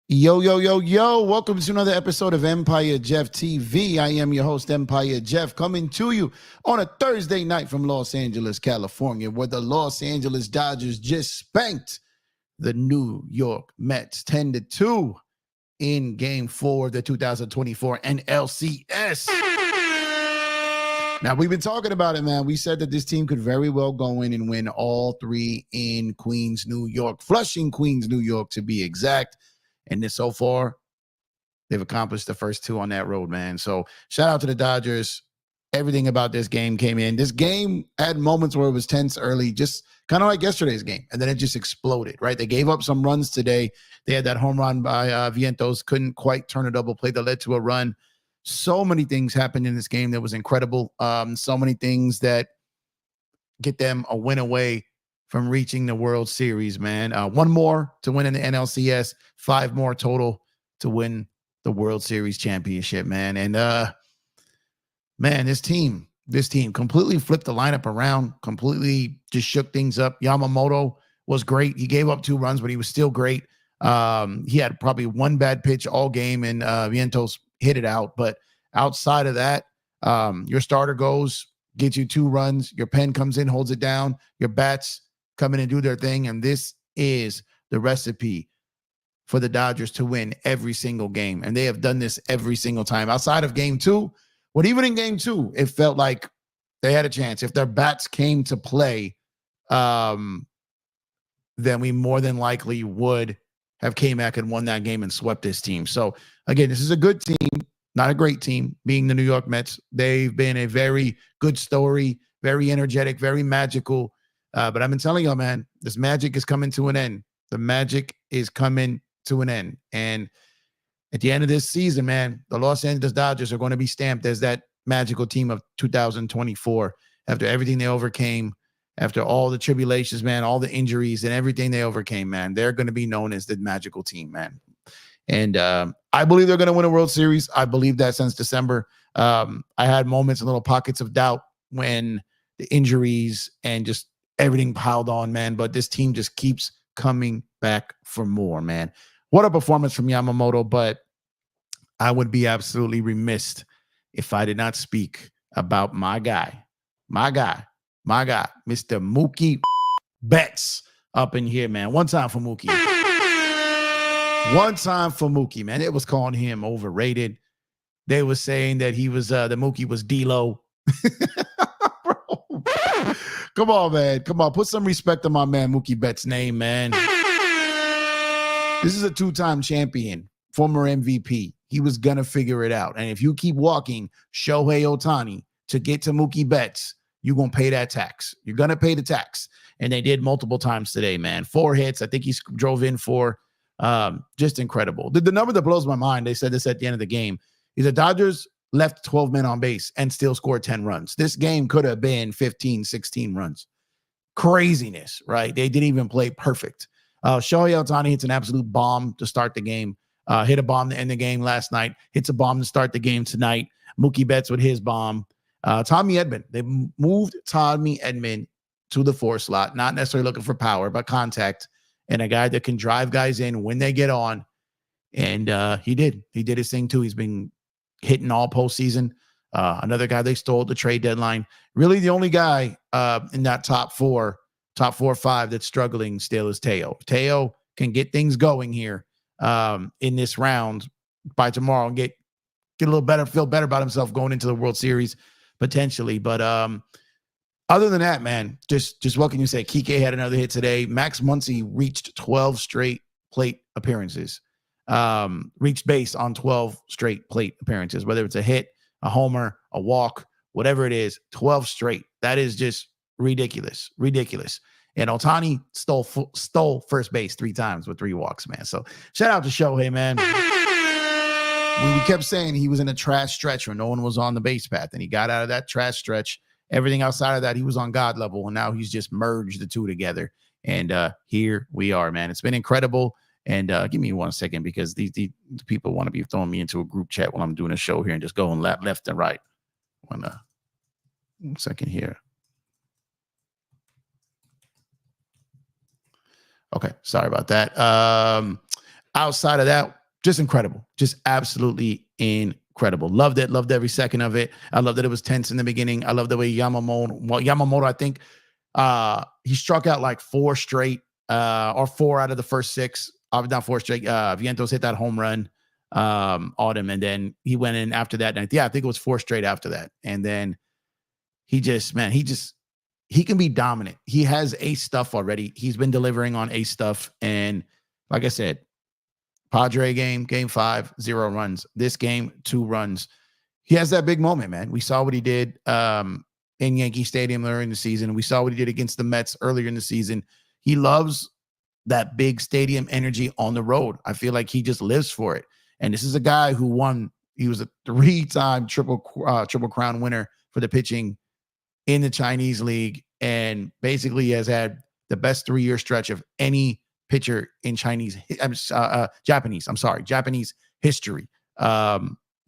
Yo, yo, yo, yo. Welcome to another episode of Empire Jeff TV. I am your host, Empire Jeff, coming to you on a Thursday night from Los Angeles, California, where the Los Angeles Dodgers just spanked the New York Mets 10-2 in Game 4 of the 2024 NLCS. Now, we've been talking about it, man. We said that this team could very well go in and win all three in Queens, New York, Flushing, Queens, New York, to be exact. And then so far, they've accomplished the first two on that road, man. So shout out to the Dodgers. Everything about this game came in. This game had moments where it was tense early, just kind of like yesterday's game. And then it just exploded, right? They gave up some runs today. They had that home run by Vientos. Couldn't quite turn a double play that led to a run. So many things happened in this game that was incredible. So many things that get them a win away from reaching the World Series, man. One more to win in the NLCS, 5 more total to win the World Series championship, man. And, man, this team completely flipped the lineup around, completely just shook things up. Yamamoto was great. He gave up 2 runs, but he was still great. He had probably one bad pitch all game, and Vientos hit it out. But outside of that, your starter goes, gets you 2 runs. Your pen comes in, holds it down. Your bats come in and do their thing, and this is the recipe for the Dodgers to win every single game, and they have done this every single time. Outside of Game 2, but even in Game 2, it felt like they had a chance. If their bats came to play, then we more than likely would have came back and won that game and swept this team. So, again, this is a good team, not a great team, being the New York Mets. They've been a very good story, very energetic, very magical. But I've been telling y'all, man, this magic is coming to an end. The magic is coming to an end. And at the end of this season, man, the Los Angeles Dodgers are going to be stamped as that magical team of 2024. After everything they overcame, after all the tribulations, man, all the injuries and everything they overcame, man, they're going to be known as the magical team, man. And I believe they're going to win a World Series. I believe that since December. I had moments and little pockets of doubt when the injuries and just everything piled on, man. But this team just keeps coming back for more, man. What a performance from Yamamoto, but I would be absolutely remiss if I did not speak about my guy, Mr. Mookie Betts up in here, man. One time for Mookie. Man. It was calling him overrated. They were saying that he was, the Mookie was D-Lo. Bro. Come on, man. Come on. Put some respect on my man Mookie Betts' name, man. This is a two-time champion, former MVP. He was going to figure it out. And if you keep walking Shohei Ohtani to get to Mookie Betts, you're going to pay that tax. You're going to pay the tax. And they did multiple times today, man. 4 hits. I think he drove in 4. Just incredible. The number that blows my mind, they said this at the end of the game, is the Dodgers left 12 men on base and still scored 10 runs. This game could have been 15, 16 runs. Craziness, right? They didn't even play perfect. Shohei Ohtani hits an absolute bomb to start the game. Hit a bomb to end the game last night. Hits a bomb to start the game tonight. Mookie Betts with his bomb. Tommy Edman. They moved Tommy Edman to the 4 slot, not necessarily looking for power, but contact, and a guy that can drive guys in when they get on. And he did. He did his thing too. He's been hitting all postseason. Another guy they stole at the trade deadline. Really the only guy in that top 4 or 5 that's struggling still is Teo. Teo can get things going here in this round by tomorrow and get a little better, feel better about himself going into the World Series potentially. But other than that, man, just what can you say? Kike had another hit today. Max Muncy reached 12 straight plate appearances. Reached base on 12 straight plate appearances, whether it's a hit, a homer, a walk, whatever it is, 12 straight. That is just ridiculous. And Ohtani stole first base 3 times with 3 walks, man. So shout out to Shohei, man. We kept saying he was in a trash stretch when no one was on the base path, and he got out of that trash stretch. Everything outside of that, he was on God level, and now he's just merged the two together. And here we are, man. It's been incredible. And give me 1 second, because these people want to be throwing me into a group chat while I'm doing a show here and just going left and right. 1 second here. Okay, sorry about that. Outside of that, just incredible. Just absolutely incredible. Loved it. Loved every second of it. I love that it was tense in the beginning. I love the way Yamamoto, I think he struck out like 4 straight or 4 out of the first 6. Obviously not 4 straight. Vientos hit that home run on him, and then he went in after that. And I think it was 4 straight after that. And then he can be dominant. He has ace stuff already. He's been delivering on ace stuff. And like I said, Padre game 5, 0 runs. This game, 2 runs. He has that big moment, man. We saw what he did in Yankee Stadium earlier in the season. We saw what he did against the Mets earlier in the season. He loves that big stadium energy on the road. I feel like he just lives for it. And this is a guy who won. He was a 3-time triple crown winner for the pitching in the Chinese league, and basically has had the best 3-year stretch of any pitcher in Japanese history.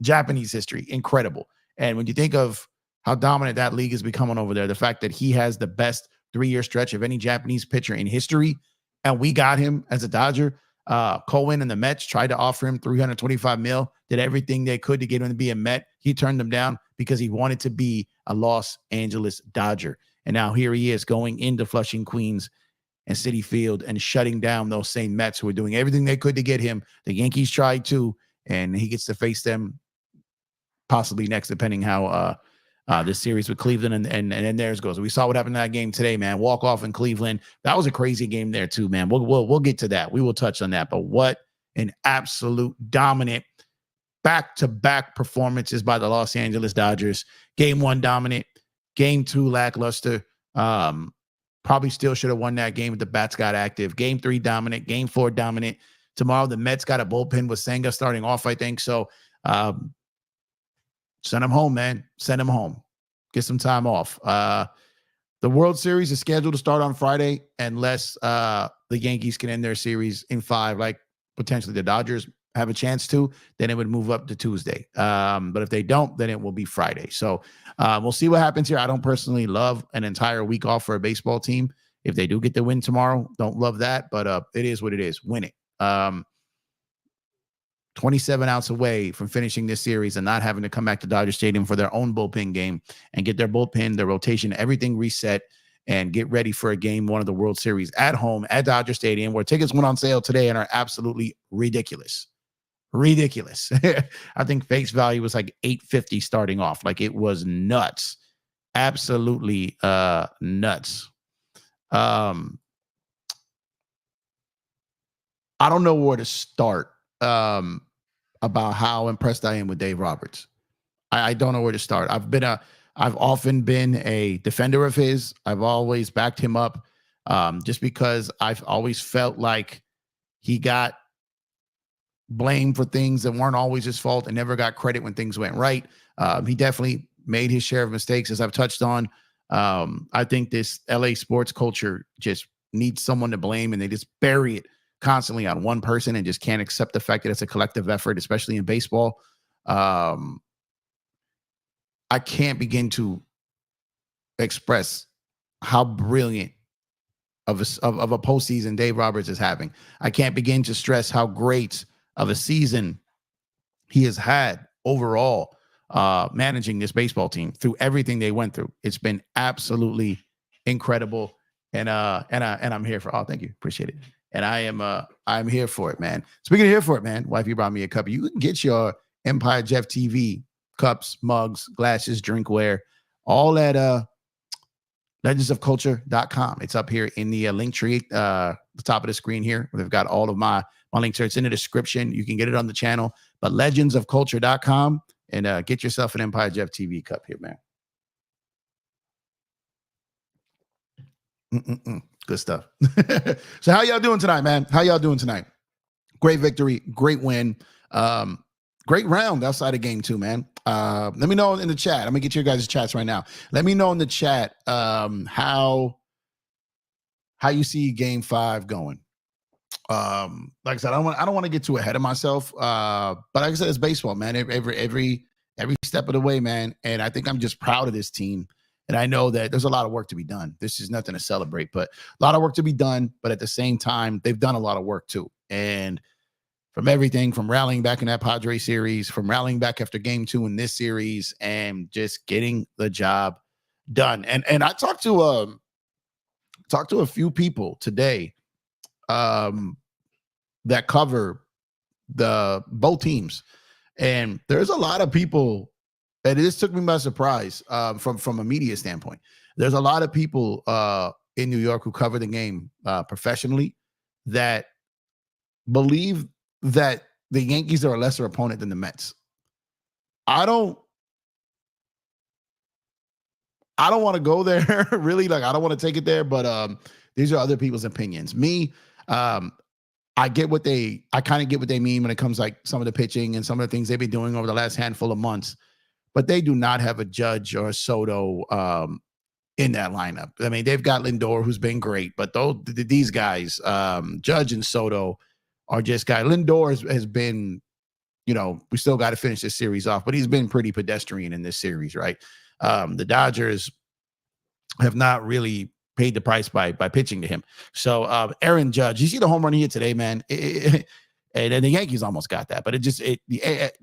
Japanese history. Incredible. And when you think of how dominant that league is becoming over there, the fact that he has the best 3-year stretch of any Japanese pitcher in history, and we got him as a Dodger. Cohen and the Mets tried to offer him $325 million, did everything they could to get him to be a Met. He turned them down because he wanted to be a Los Angeles Dodger. And now here he is going into Flushing, Queens and Citi Field and shutting down those same Mets who were doing everything they could to get him. The Yankees tried too, and he gets to face them possibly next, depending how this series with Cleveland and then theirs goes. We saw what happened in that game today, man. Walk off in Cleveland. That was a crazy game there too, man. We'll get to that. We will touch on that. But what an absolute dominant back-to-back performances by the Los Angeles Dodgers. Game 1 dominant, game 2 lackluster. Probably still should have won that game if the bats got active. Game 3 dominant, game 4 dominant. Tomorrow the Mets got a bullpen with Senga starting off, I think. So send him home, man. Send him home. Get some time off. The World Series is scheduled to start on Friday unless the Yankees can end their series in 5, like potentially the Dodgers have a chance to, then it would move up to Tuesday. But if they don't, then it will be Friday. So we'll see what happens here. I don't personally love an entire week off for a baseball team. If they do get the win tomorrow, don't love that, but it is what it is. Win it. 27 outs away from finishing this series and not having to come back to Dodger Stadium for their own bullpen game and get their bullpen, their rotation, everything reset and get ready for a game one of the World Series at home at Dodger Stadium, where tickets went on sale today and are absolutely ridiculous. Ridiculous. I think face value was like $850 starting off. Like, it was nuts. Absolutely nuts. I don't know where to start about how impressed I am with Dave Roberts. I don't know where to start. I've often been a defender of his. I've always backed him up just because I've always felt like he got blamed for things that weren't always his fault and never got credit when things went right. He definitely made his share of mistakes, as I've touched on. I think this LA sports culture just needs someone to blame, and they just bury it constantly on one person and just can't accept the fact that it's a collective effort, especially in baseball. I can't begin to express how brilliant of a postseason Dave Roberts is having. I can't begin to stress how great of a season he has had overall, managing this baseball team through everything they went through. It's been absolutely incredible. And I'm here for, thank you. Appreciate it. And I'm here for it, man. Speaking of here for it, man, wife, you brought me a cup. You can get your Empire Jeff TV cups, mugs, glasses, drinkware, all at legendsofculture.com. It's up here in the LinkTree, the top of the screen here. They've got all of my links here. It's in the description. You can get it on the channel, but legendsofculture.com, and get yourself an Empire Jeff TV cup here, man. Good stuff. So how y'all doing tonight, man? How y'all doing tonight? Great victory, great win. Great round outside of game 2, man. Let me know in the chat. I'm gonna get your guys' chats right now. Let me know in the chat how you see game 5 going. Like I said, I don't want to get too ahead of myself. But like I said, it's baseball, man. Every step of the way, man. And I think I'm just proud of this team. And I know that there's a lot of work to be done. This is nothing to celebrate, but a lot of work to be done. But at the same time, they've done a lot of work too. And from everything from rallying back in that Padres series, from rallying back after game 2 in this series, and just getting the job done. And I talked to a few people today that cover both teams. And there's a lot of people, and this took me by surprise from a media standpoint. There's a lot of people in New York who cover the game professionally that believe that the Yankees are a lesser opponent than the Mets. I don't want to go there, really. Like, I don't want to take it there, but these are other people's opinions. Me, I kind of get what they mean when it comes like some of the pitching and some of the things they've been doing over the last handful of months. But they do not have a Judge or a Soto in that lineup. I mean, they've got Lindor, who's been great, but these guys, Judge and Soto, are just guys. Lindor has been, we still got to finish this series off, but he's been pretty pedestrian in this series, right? The Dodgers have not really paid the price by pitching to him. So Aaron Judge, you see the home run he hit today, man. And the Yankees almost got that, but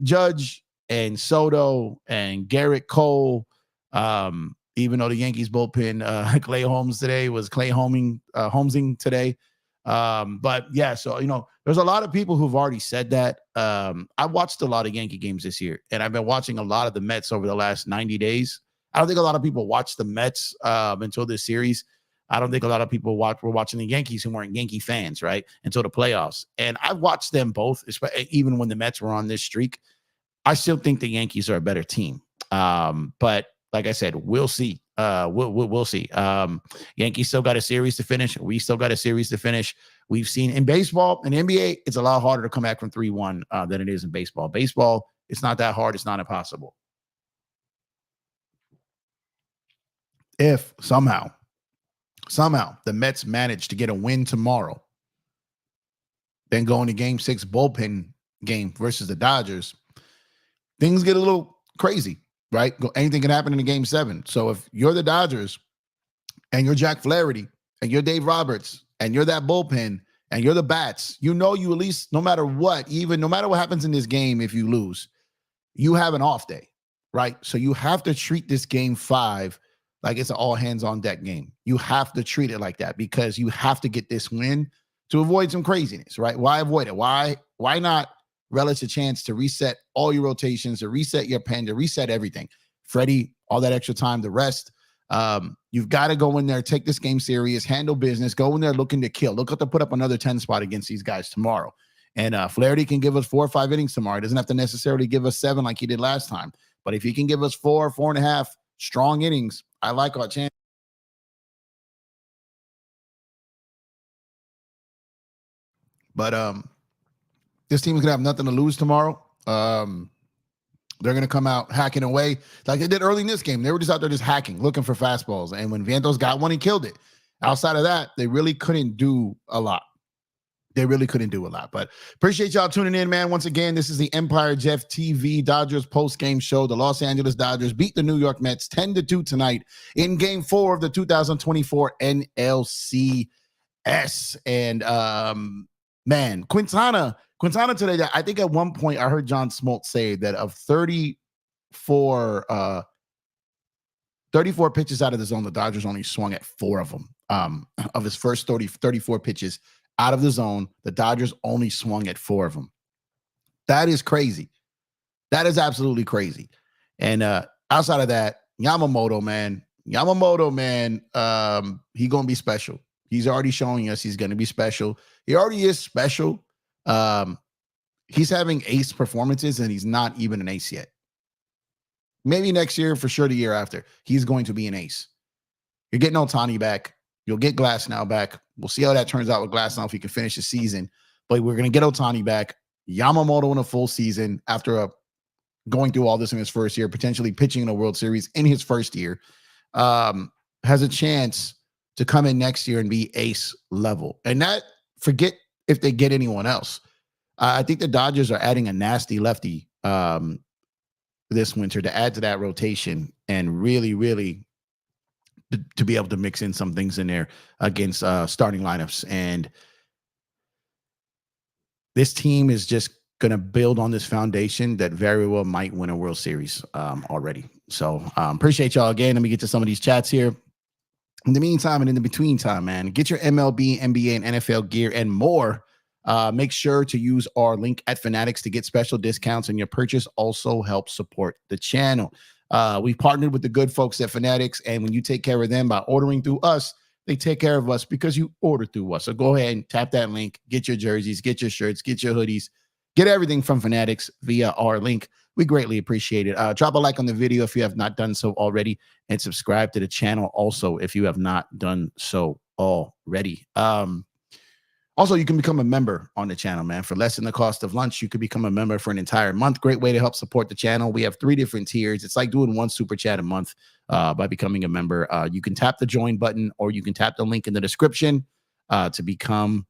Judge and Soto and Garrett Cole, even though the Yankees bullpen, Clay Holmes today was Holmesing today. But yeah, so, there's a lot of people who've already said that. I watched a lot of Yankee games this year, and I've been watching a lot of the Mets over the last 90 days. I don't think a lot of people watched the Mets until this series. I don't think a lot of people were watching the Yankees who weren't Yankee fans, right, until the playoffs. And I've watched them both, even when the Mets were on this streak. I still think the Yankees are a better team. But like I said, we'll see. We'll see. Yankees still got a series to finish. We still got a series to finish. We've seen in baseball and NBA, it's a lot harder to come back from 3-1 than it is in baseball. Baseball, it's not that hard. It's not impossible. If somehow the Mets manage to get a win tomorrow, then going to game 6 bullpen, game versus the Dodgers, things get a little crazy, right? Anything can happen in a game 7. So if you're the Dodgers and you're Jack Flaherty and you're Dave Roberts and you're that bullpen and you're the bats, you at least, no matter what happens in this game, if you lose, you have an off day, right? So you have to treat this game 5 like it's an all hands on deck game. You have to treat it like that because you have to get this win to avoid some craziness, right? Why avoid it? Why not relish a chance to reset all your rotations, to reset your pen, to reset everything? Freddie, all that extra time, the rest. You've got to go in there, take this game serious, handle business, go in there looking to kill. Look to put up another 10 spot against these guys tomorrow. And Flaherty can give us 4 or 5 innings tomorrow. He doesn't have to necessarily give us 7 like he did last time. But if he can give us 4.5 strong innings, I like our chance. But this team's going to have nothing to lose tomorrow. They're going to come out hacking away like they did early in this game. They were just out there just hacking, looking for fastballs. And when Vientos got one, he killed it. Outside of that, they really couldn't do a lot. But appreciate y'all tuning in, man. Once again, this is the Empire Jeff TV Dodgers post-game show. The Los Angeles Dodgers beat the New York Mets 10-2 tonight in Game 4 of the 2024 NLCS. And man, Quintana today, I think at one point I heard John Smoltz say that of 34 pitches out of the zone, the Dodgers only swung at 4 of them. Of his first 34 pitches out of the zone, the Dodgers only swung at 4 of them. That is crazy. That is absolutely crazy. And outside of that, Yamamoto, man, he going to be special. He's already showing us he's going to be special. He already is special. He's having ace performances, and he's not even an ace yet. Maybe next year, for sure the year after, he's going to be an ace. You're getting Ohtani back. You'll get Glasnow back. We'll see how that turns out with Glasnow if he can finish the season. But we're going to get Ohtani back. Yamamoto in a full season after going through all this in his first year, potentially pitching in a World Series in his first year, has a chance to come in next year and be ace level. And that, forget if they get anyone else. I think the Dodgers are adding a nasty lefty this winter to add to that rotation and really to be able to mix in some things in there against starting lineups. And this team is just going to build on this foundation that very well might win a World Series already. So appreciate y'all again. Let me get to some of these chats here. In the meantime and in the between time, man, get your MLB, NBA, and NFL gear and more. Make sure to use our link at Fanatics to get special discounts, and your purchase also helps support the channel. We've partnered with the good folks at Fanatics, and when you take care of them by ordering through us, they take care of us because you order through us. So go ahead and tap that link, get your jerseys, get your shirts, get your hoodies, get everything from Fanatics via our link. We greatly appreciate it. Drop a like on the video if you have not done so already, and subscribe to the channel also if you have not done so already. Also, you can become a member on the channel, man. For less than the cost of lunch, you could become a member for an entire month. Great way to help support the channel. We have 3 different tiers. It's like doing 1 super chat a month by becoming a member. You can tap the join button, or you can tap the link in the description to become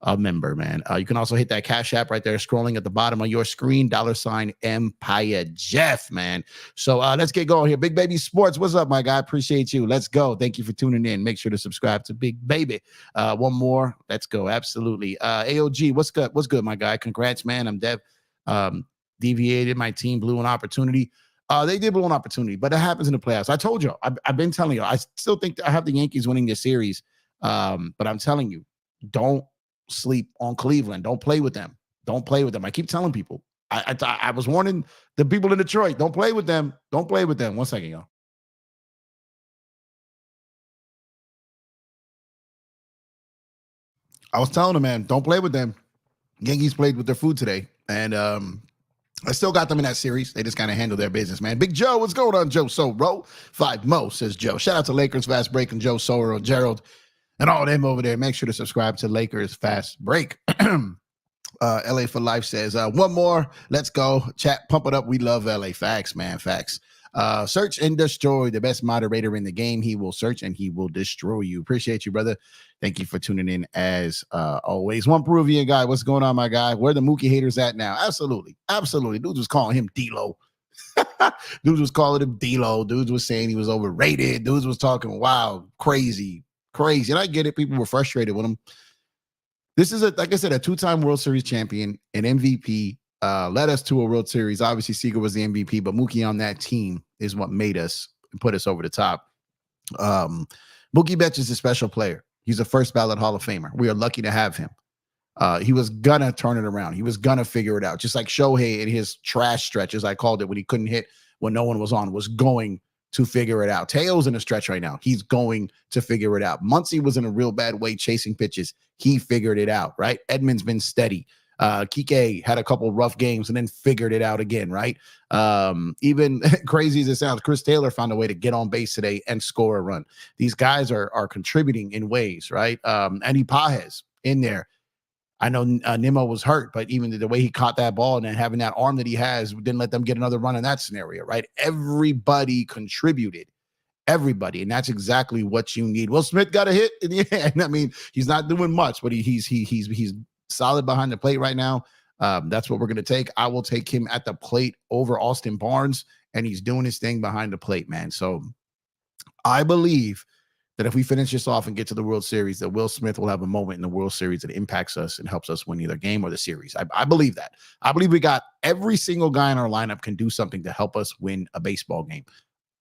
a member, man. You can also hit that Cash App right there, scrolling at the bottom of your screen, $ Empire Jeff, man. So let's get going here. Big Baby Sports, what's up, my guy? Appreciate you. Let's go. Thank you for tuning in. Make sure to subscribe to Big Baby. One more. Let's go. Absolutely. AOG, what's good? What's good, my guy? Congrats, man. I'm Dev. Deviated. My team blew an opportunity. They did blow an opportunity, but that happens in the playoffs. I told you. I've been telling you. I still think I have the Yankees winning this series, but I'm telling you, don't sleep on Cleveland. Don't play with them. Don't play with them. I keep telling people. I was warning the people in Detroit. Don't play with them. Don't play with them. 1 second, y'all. I was telling them, man, don't play with them. Yankees played with their food today, and I still got them in that series. They just kind of handle their business, man. Big Joe, what's going on, Joe Soro? 5 Mo, says Joe. Shout out to Lakers Fast Break and Joe Soro, Gerald, and all them over there. Make sure to subscribe to Lakers Fast Break. LA for Life says, 1 more. Let's go. Chat, pump it up. We love LA. Facts, man. Facts. Search and destroy, the best moderator in the game. He will search and he will destroy you. Appreciate you, brother. Thank you for tuning in as always. One Peruvian guy, what's going on, my guy? Where the Mookie haters at now? Absolutely. Dudes was calling him D-Lo. Dudes was calling him D-Lo. Dudes was saying he was overrated. Dudes was talking wild, crazy. And I get it. People were frustrated with him. This is, like I said, a two-time World Series champion, an MVP, led us to a World Series. Obviously, Seager was the MVP, but Mookie on that team is what made us and put us over the top. Mookie Betts is a special player. He's a first ballot Hall of Famer. We are lucky to have him. He was gonna turn it around. He was gonna figure it out. Just like Shohei in his trash stretch, as I called it, when he couldn't hit when no one was on, was going to figure it out. Teo's in a stretch right now. He's going to figure it out. Muncy was in a real bad way chasing pitches. He figured it out, right? Edman's been steady. Kike had a couple rough games and then figured it out again, right? Even crazy as it sounds, Chris Taylor found a way to get on base today and score a run. These guys are contributing in ways, right? Andy Pajes in there. I know Nimmo was hurt, but even the way he caught that ball and then having that arm that he has didn't let them get another run in that scenario, right? Everybody contributed. Everybody, and that's exactly what you need. Will Smith got a hit in the end. I mean, he's not doing much, but he's solid behind the plate right now. That's what we're going to take. I will take him at the plate over Austin Barnes, and he's doing his thing behind the plate, man. So I believe that if we finish this off and get to the World Series, that Will Smith will have a moment in the World Series that impacts us and helps us win either game or the series. I believe that. I believe we got every single guy in our lineup can do something to help us win a baseball game.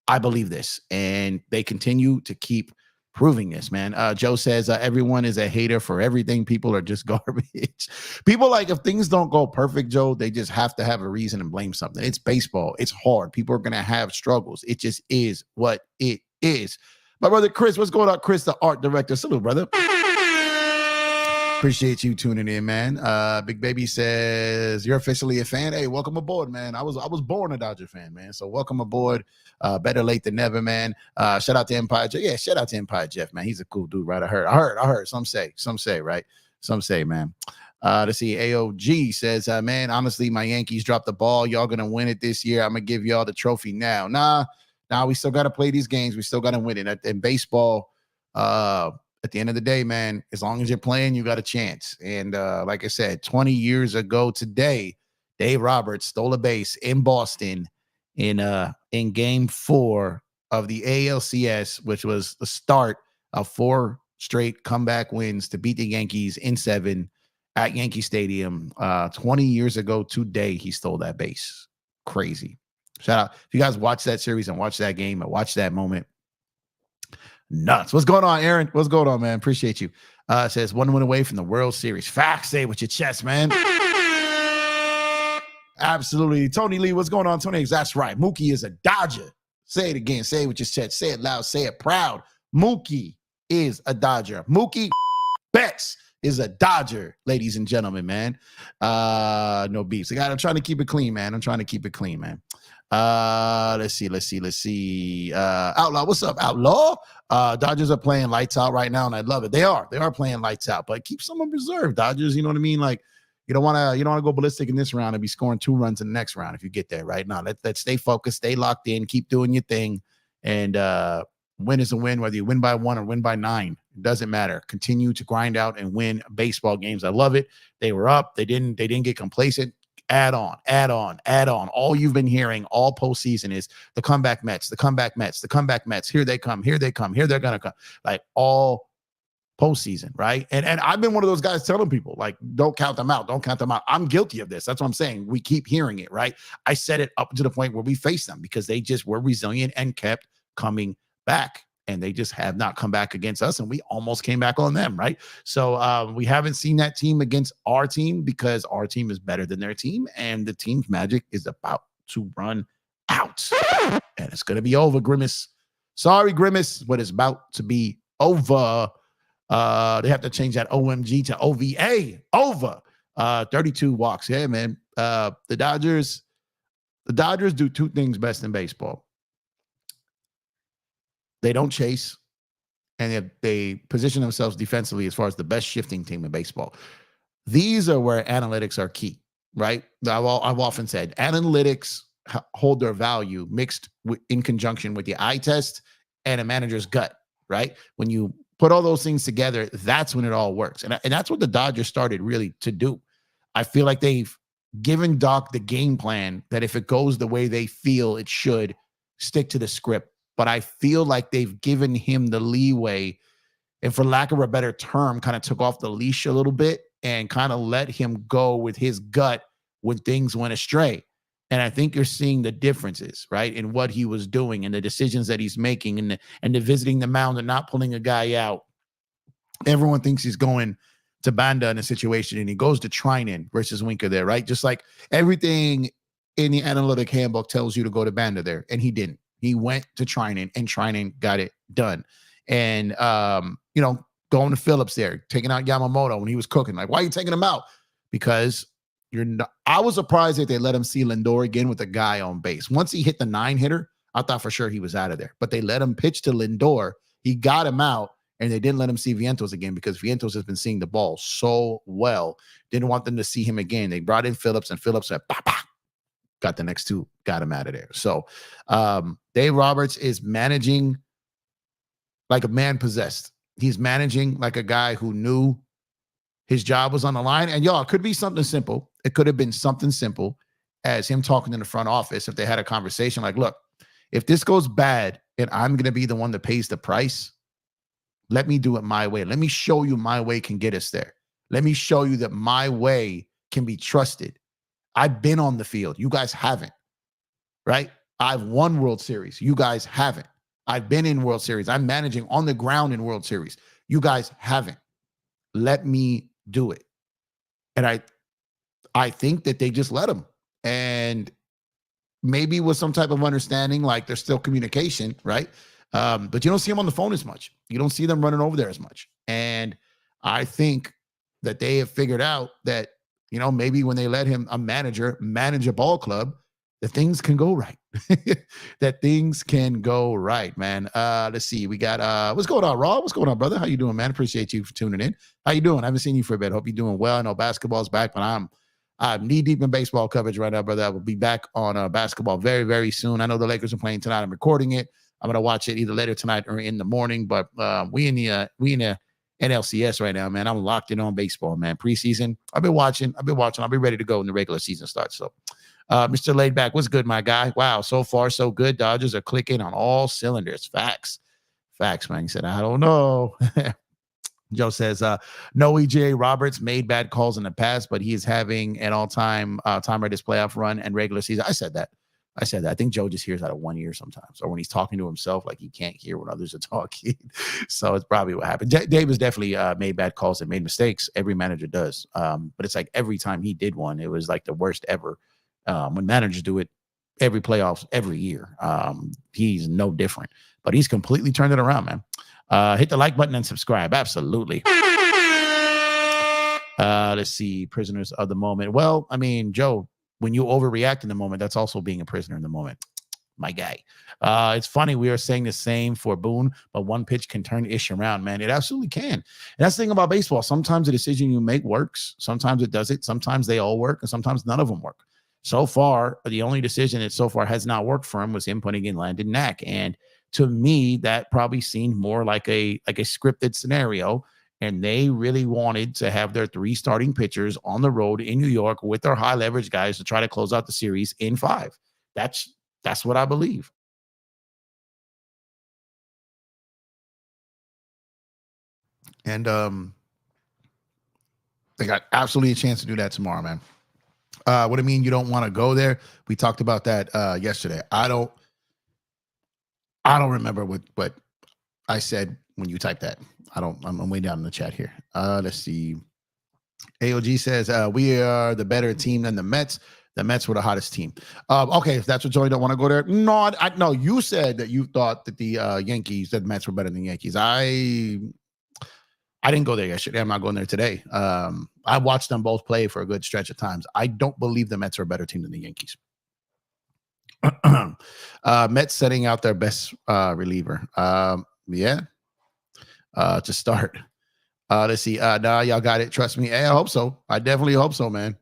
I believe this, and they continue to keep proving this, man. Joe says everyone is a hater for everything. People are just garbage. People, like, if things don't go perfect, Joe, they just have to have a reason and blame something. It's baseball. It's hard. People are going to have struggles. It just is what it is. My brother Chris, what's going on? Chris, the art director. Salute, brother. Appreciate you tuning in, man. Big Baby says you're officially a fan. Hey, welcome aboard, man. I was born a Dodger fan, man. So welcome aboard. Better late than never, man. Shout out to Empire Jeff. Yeah, shout out to Empire Jeff, man. He's a cool dude, right? I heard. Some say, right? Some say, man. Let's see. AOG says, man, honestly, my Yankees dropped the ball. Y'all gonna win it this year. I'm gonna give y'all the trophy now. Nah, we still gotta play these games. We still gotta win it. In baseball, at the end of the day, man, as long as you're playing, you got a chance. And like I said, 20 years ago today, Dave Roberts stole a base in Boston in Game 4 of the ALCS, which was the start of 4 straight comeback wins to beat the Yankees in 7 at Yankee Stadium. 20 years ago today, he stole that base. Crazy. Shout out. If you guys watch that series and watch that game and watch that moment, nuts. What's going on, Aaron? What's going on, man? Appreciate you. Says 1 win away from the World Series. Facts. Say it with your chest, man. Absolutely. Tony Lee, what's going on? Tony, that's right. Mookie is a Dodger. Say it again. Say it with your chest. Say it loud. Say it proud. Mookie is a Dodger. Mookie Betts is a Dodger, ladies and gentlemen, man. No beefs. I'm trying to keep it clean, man. Let's see. Outlaw, what's up, Outlaw? Dodgers are playing lights out right now, and I love it. They are playing lights out, but keep some reserve, Dodgers. You know what I mean? Like, you don't want to go ballistic in this round and be scoring 2 runs in the next round if you get there, right? Now, let's stay focused, stay locked in, keep doing your thing, and win is a win, whether you win by 1 or win by 9. It doesn't matter. Continue to grind out and win baseball games. I love it. They were up. They didn't get complacent. Add on. All you've been hearing all postseason is the comeback Mets. Here they come. Here they're going to come. Like, all postseason, right? And I've been one of those guys telling people, like, don't count them out. I'm guilty of this. That's what I'm saying. We keep hearing it, right? I said it up to the point where we faced them because they just were resilient and kept coming back. And they just have not come back against us, and we almost came back on them, right? So we haven't seen that team against our team because our team is better than their team, and the team's magic is about to run out. And it's going to be over, Grimace. Sorry, Grimace, but it's about to be over. They have to change that OMG to OVA. Over. 32 walks. Yeah, man. The Dodgers do 2 things best in baseball. They don't chase, and they position themselves defensively as far as the best shifting team in baseball. These are where analytics are key, right? I've often said analytics hold their value mixed in conjunction with the eye test and a manager's gut, right? When you put all those things together, that's when it all works. And that's what the Dodgers started really to do. I feel like they've given Doc the game plan that if it goes the way they feel it should, stick to the script. But I feel like they've given him the leeway, and for lack of a better term, kind of took off the leash a little bit and kind of let him go with his gut when things went astray. And I think you're seeing the differences, right, in what he was doing and the decisions that he's making and the visiting the mound and not pulling a guy out. Everyone thinks he's going to Banda in a situation, and he goes to Trinan versus Winker there, right? Just like everything in the analytic handbook tells you to go to Banda there, and he didn't. He went to Trinan, and Trinan got it done. And, going to Phillips there, taking out Yamamoto when he was cooking. Like, why are you taking him out? Because you're not. I was surprised that they let him see Lindor again with a guy on base. Once he hit the 9-hitter, I thought for sure he was out of there. But they let him pitch to Lindor. He got him out. And they didn't let him see Vientos again because Vientos has been seeing the ball so well. Didn't want them to see him again. They brought in Phillips, and Phillips said, bah, bah, got the next two, got him out of there. So Dave Roberts is managing like a man possessed. He's managing like a guy who knew his job was on the line. And y'all, it could be something simple. It could have been something simple as him talking in the front office if they had a conversation like, look, if this goes bad and I'm going to be the one that pays the price, let me do it my way. Let me show you my way can get us there. Let me show you that my way can be trusted. I've been on the field. You guys haven't, right? I've won World Series. You guys haven't. I've been in World Series. I'm managing on the ground in World Series. You guys haven't. Let me do it. And I think that they just let him. And maybe with some type of understanding, like there's still communication, right? But you don't see them on the phone as much. You don't see them running over there as much. And I think that they have figured out that, maybe when they let him, a manager, manage a ball club, that things can go right. That things can go right, man. Let's see. We got, what's going on, Raw? What's going on, brother? How you doing, man? Appreciate you for tuning in. How you doing? I haven't seen you for a bit. Hope you're doing well. I know basketball's back, but I'm knee-deep in baseball coverage right now, brother. I will be back on basketball very, very soon. I know the Lakers are playing tonight. I'm recording it. I'm going to watch it either later tonight or in the morning, but we in the NLCS right now, man. I'm locked in on baseball, man. Preseason, I've been watching. I'll be ready to go when the regular season starts. So, Mr. Laidback, what's good, my guy? Wow, so far so good. Dodgers are clicking on all cylinders. Facts, man. He said, I don't know. Joe says, no, EJ Roberts made bad calls in the past, but he is having an all-time time this playoff run and regular season. I said that. I think Joe just hears out of one ear sometimes, or when he's talking to himself, like he can't hear when others are talking. So it's probably what happened. Dave has definitely made bad calls and made mistakes. Every manager does. But it's like every time he did one, it was like the worst ever. When managers do it every playoffs, every year, he's no different. But he's completely turned it around, man. Hit the like button and subscribe. Absolutely. Let's see. Prisoners of the moment. Well, I mean, Joe, when you overreact in the moment, that's also being a prisoner in the moment. My guy. It's funny. We are saying the same for Boone, but one pitch can turn ish around, man. It absolutely can. And that's the thing about baseball. Sometimes the decision you make works. Sometimes it doesn't. Sometimes they all work, and sometimes none of them work. So far, the only decision that so far has not worked for him was him putting in Landon Knack. And to me, that probably seemed more like a scripted scenario. And they really wanted to have their 3 starting pitchers on the road in New York with their high leverage guys to try to close out the series in 5. That's what I believe. And they got absolutely a chance to do that tomorrow, man. What do you mean you don't want to go there? We talked about that yesterday. I don't remember what I said when you typed that. I'm way down in the chat here. Let's see. AOG says, we are the better team than the Mets. The Mets were the hottest team. Okay, if that's what Joey don't want to go there. No, you said that you thought that the Yankees, that the Mets were better than the Yankees. I didn't go there yesterday. I'm not going there today. I watched them both play for a good stretch of times. I don't believe the Mets are a better team than the Yankees. Mets setting out their best reliever. Yeah. To start. Let's see. Nah, y'all got it. Trust me. Hey, I hope so. I definitely hope so, man.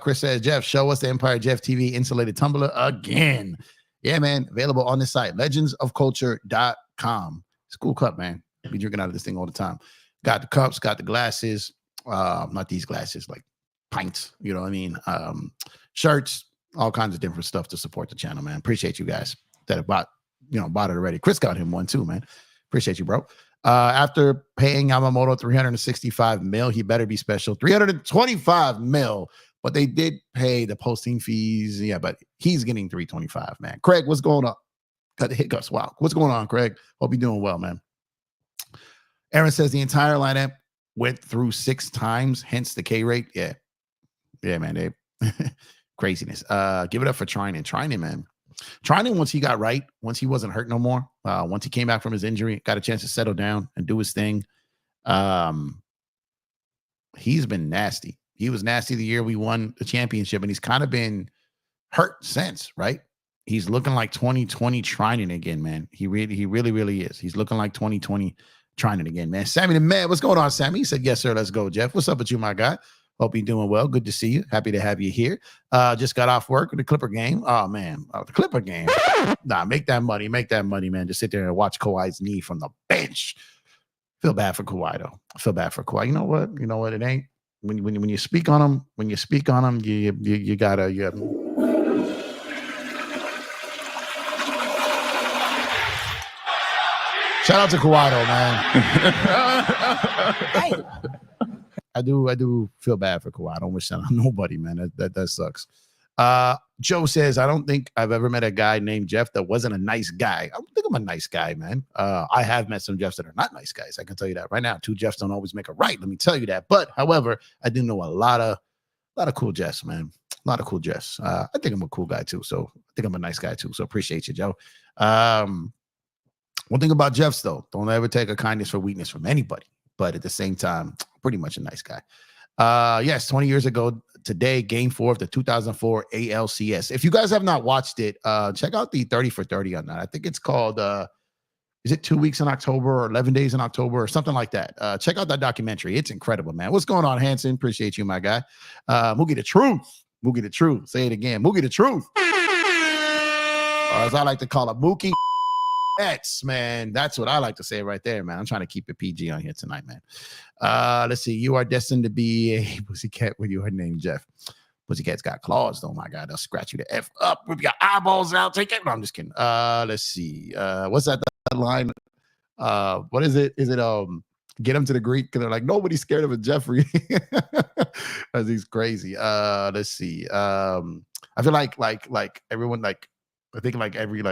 Chris says, Jeff, show us the Empire Jeff TV insulated tumbler again. Yeah, man. Available on this site, legendsofculture.com. It's a cool cup, man. Be drinking out of this thing all the time. Got the cups, got the glasses. Not these glasses, like pints, you know what I mean? Shirts, all kinds of different stuff to support the channel, man. Appreciate you guys that have bought it already. Chris got him one too, man. Appreciate you, bro. After paying Yamamoto $365 million, he better be special. $325 million, but they did pay the posting fees. Yeah, but he's getting $325, man. Craig, what's going on? Got the hiccups. Wow. What's going on, Craig? Hope you're doing well, man. Aaron says the entire lineup went through 6 times, hence the K rate. Yeah. Yeah, man. They craziness. Give it up for Trinan, man. Trinan, once he got right, once he wasn't hurt no more, once he came back from his injury, got a chance to settle down and do his thing. He's been nasty. He was nasty the year we won the championship, and he's kind of been hurt since, right? He's looking like 2020 Trinan again, man. He really is. He's looking like 2020 Trinan again, man. Sammy the man, what's going on, Sammy? He said, yes, sir, let's go, Jeff. What's up with you, my guy? Hope you're doing well. Good to see you. Happy to have you here. Just got off work with the Clipper game. Oh, man. The Clipper game. Nah, make that money. Make that money, man. Just sit there and watch Kawhi's knee from the bench. Feel bad for Kawhi, though. I feel bad for Kawhi. You know what? You know what? It ain't. When you speak on him, you gotta. Shout out to Kawhi, though, man. I do feel bad for Kawhi. I don't wish that on nobody, man. That sucks. Joe says, I don't think I've ever met a guy named Jeff that wasn't a nice guy. I don't think I'm a nice guy, man. I have met some Jeffs that are not nice guys. I can tell you that right now. 2 Jeffs don't always make a right. Let me tell you that. But however, I do know a lot of cool Jeffs, man. A lot of cool Jeffs. I think I'm a cool guy too. So I think I'm a nice guy too. So appreciate you, Joe. One thing about Jeffs, though, don't ever take a kindness for weakness from anybody. But at the same time, pretty much a nice guy. Yes, 20 years ago today, Game 4 of the 2004 ALCS. If you guys have not watched it, check out the 30 for 30 on that. I think it's called, is it 2 weeks in October or 11 days in October or something like that? Check out that documentary. It's incredible, man. What's going on, Hanson? Appreciate you, my guy. Mookie the Truth. Mookie the Truth. Say it again. Mookie the Truth. Or as I like to call it, Mookie Mets, man. That's what I like to say right there, man. I'm trying to keep it PG on here tonight, man. Let's see. You are destined to be a pussycat with your name, Jeff. Pussycats got claws, though. My God, they'll scratch you the F up with your eyeballs out. Take it. No, I'm just kidding. Let's see. What's that line? What is it? Is it get him to the Greek? Because they're like, nobody's scared of a Jeffrey. Because he's crazy. Let's see. I feel like everyone, I think every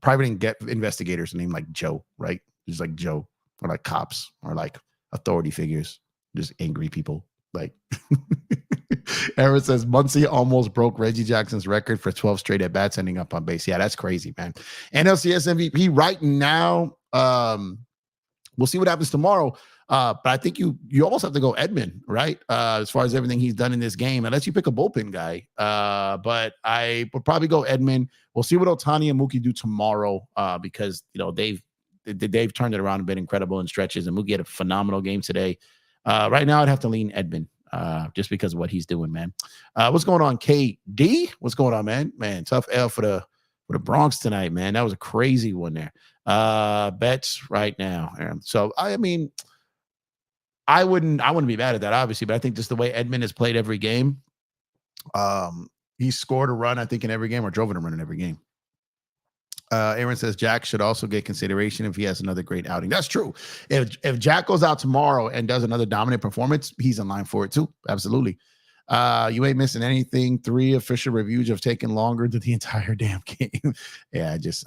private investigators named like Joe, right? Just like Joe, or like cops, or like authority figures, just angry people. Like Aaron says, Muncy almost broke Reggie Jackson's record for 12 straight at bats ending up on base. Yeah, that's crazy, man. NLCS MVP right now. We'll see what happens tomorrow. But I think you almost have to go Edman, right? As far as everything he's done in this game, unless you pick a bullpen guy. But I would probably go Edman. We'll see what Ohtani and Mookie do tomorrow, because they've turned it around and been incredible in stretches. And Mookie had a phenomenal game today. Right now, I'd have to lean Edman, just because of what he's doing, man. What's going on, KD? What's going on, man? Man, tough L for the Bronx tonight, man. That was a crazy one there. Bets right now. So I mean, I wouldn't be mad at that, obviously, but I think just the way Edman has played every game, he scored a run, I think, in every game, or drove in a run in every game. Aaron says Jack should also get consideration if he has another great outing. That's true. If Jack goes out tomorrow and does another dominant performance, he's in line for it too. Absolutely. You ain't missing anything. 3 official reviews have taken longer than the entire damn game. Yeah, just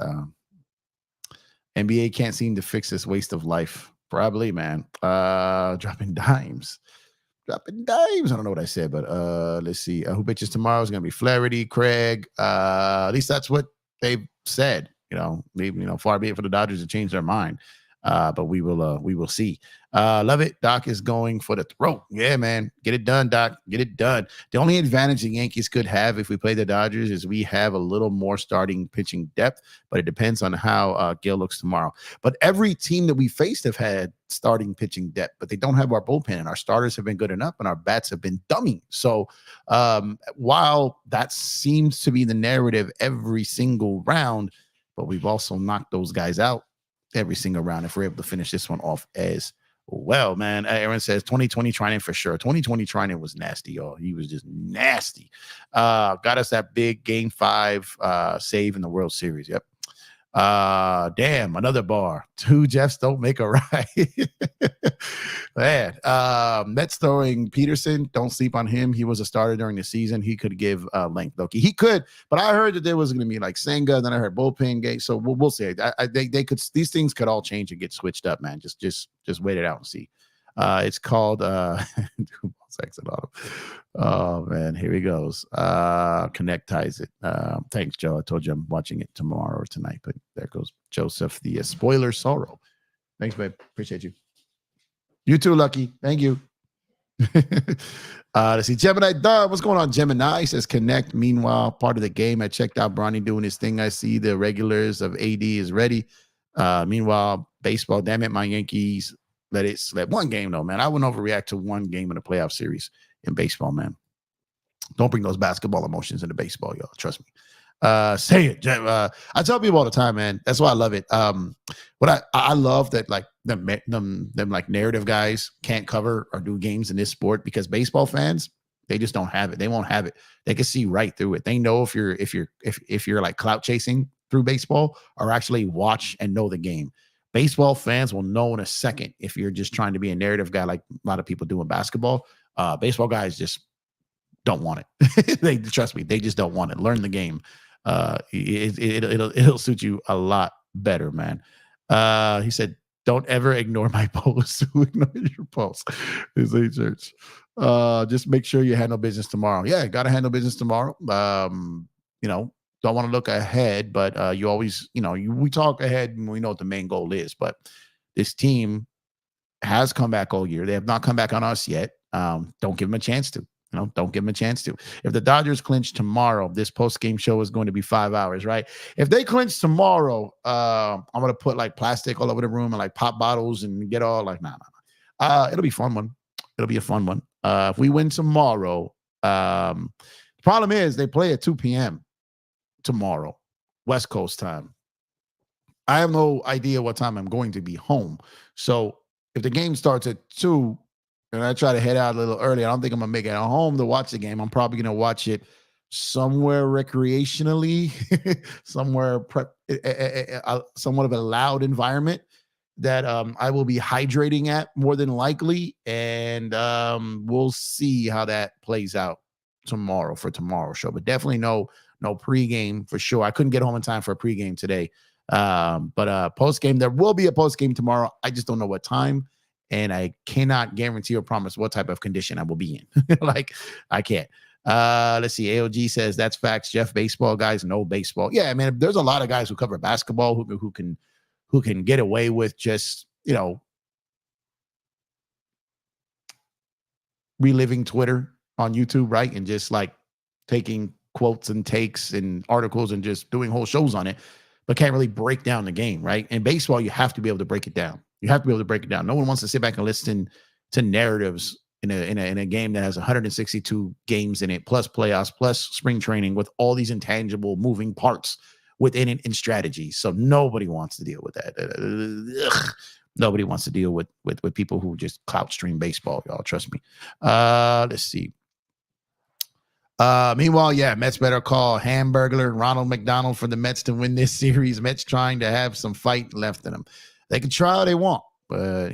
NBA can't seem to fix this waste of life. Probably, man. Dropping dimes. I don't know what I said, but let's see. Who bitches tomorrow is going to be Flaherty, Craig. At least that's what they've said. Maybe, far be it for the Dodgers to change their mind. But we will see. Love it. Doc is going for the throat. Yeah, man. Get it done, Doc. Get it done. The only advantage the Yankees could have if we play the Dodgers is we have a little more starting pitching depth, but it depends on how Gil looks tomorrow. But every team that we faced have had starting pitching depth, but they don't have our bullpen, and our starters have been good enough, and our bats have been dummy. So while that seems to be the narrative every single round, but we've also knocked those guys out every single round if we're able to finish this one off as well, man. Aaron says 2020 Trinan for sure. 2020 Trinan was nasty, y'all. He was just nasty. Got us that big game 5 save in the World Series. Yep. Damn, another bar. 2 Jeffs don't make a right. Man, Mets throwing Peterson. Don't sleep on him. He was a starter during the season. He could give length. Okay, he could, but I heard that there was going to be like Senga. Then I heard bullpen game. So we'll see. They could. These things could all change and get switched up, man. Just wait it out and see. It's called oh man, here he goes. Knecht ties it. Thanks, Joe. I told you I'm watching it tomorrow or tonight, but there goes Joseph, the spoiler sorrow. Thanks, babe. Appreciate you. You too, Lucky. Thank you. Let's see. Gemini Dub. What's going on, Gemini? He says Knecht. Meanwhile, part of the game. I checked out Bronny doing his thing. I see the regulars of AD is ready. Meanwhile, baseball, damn it, my Yankees let it slip. One game, though, man. I wouldn't overreact to one game in a playoff series in baseball, man. Don't bring those basketball emotions into baseball, y'all. Trust me. Say it. I tell people all the time, man. That's why I love it. What I love that like them like narrative guys can't cover or do games in this sport, because baseball fans, they just don't have it. They won't have it. They can see right through it. They know if you're like clout chasing through baseball or actually watch and know the game. Baseball fans will know in a second if you're just trying to be a narrative guy like a lot of people do in basketball. Baseball guys just don't want it. They trust me. They just don't want it. Learn the game. It'll suit you a lot better, man. He said, "Don't ever ignore my post. Who ignores your post?" Is a church. Just make sure you handle business tomorrow. Yeah, got to handle business tomorrow. Don't want to look ahead, but you always, we talk ahead and we know what the main goal is. But this team has come back all year. They have not come back on us yet. Don't give them a chance to. Don't give them a chance to. If the Dodgers clinch tomorrow, this post-game show is going to be 5 hours, right? If they clinch tomorrow, I'm going to put like plastic all over the room and like pop bottles and get all like, nah. It'll be a fun one. It'll be a fun one. If we win tomorrow, the problem is they play at 2 p.m. tomorrow, West Coast time. I have no idea what time I'm going to be home. So if the game starts at 2 and I try to head out a little early, I don't think I'm going to make it home to watch the game. I'm probably going to watch it somewhere recreationally, somewhere somewhat of a loud environment that I will be hydrating at more than likely. And we'll see how that plays out tomorrow for tomorrow's show. But definitely no pregame for sure. I couldn't get home in time for a pregame today. But postgame, there will be a postgame tomorrow. I just don't know what time. And I cannot guarantee or promise what type of condition I will be in. Like, I can't. Let's see. AOG says that's facts. Jeff, baseball guys know baseball. Yeah, man. There's a lot of guys who cover basketball who can get away with just, reliving Twitter on YouTube, right? And just like taking quotes and takes and articles and just doing whole shows on it, but can't really break down the game, right? In baseball, you have to be able to break it down. You have to be able to break it down. No one wants to sit back and listen to narratives in a game that has 162 games in it, plus playoffs, plus spring training, with all these intangible moving parts within it and strategy. So nobody wants to deal with that. Nobody wants to deal with people who just clout stream baseball, y'all. Trust me. Let's see. Meanwhile, yeah, Mets better call Hamburglar Ronald McDonald for the Mets to win this series. Mets trying to have some fight left in them. They can try all they want, but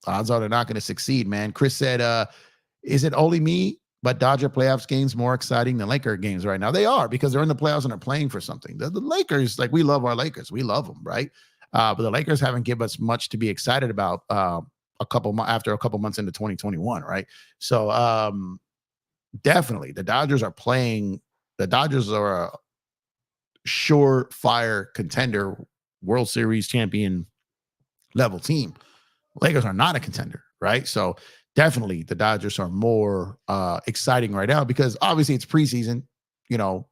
odds are they're not going to succeed, man. Chris said, is it only me, but Dodger playoffs games more exciting than Laker games right now? They are, because they're in the playoffs and they're playing for something. The Lakers, like, we love our Lakers. We love them, right? But the Lakers haven't given us much to be excited about after a couple months into 2021, right? So definitely the Dodgers are playing. The Dodgers are a surefire contender, World Series champion level team. Lakers are not a contender, right? So definitely the Dodgers are more exciting right now because obviously it's preseason. You know,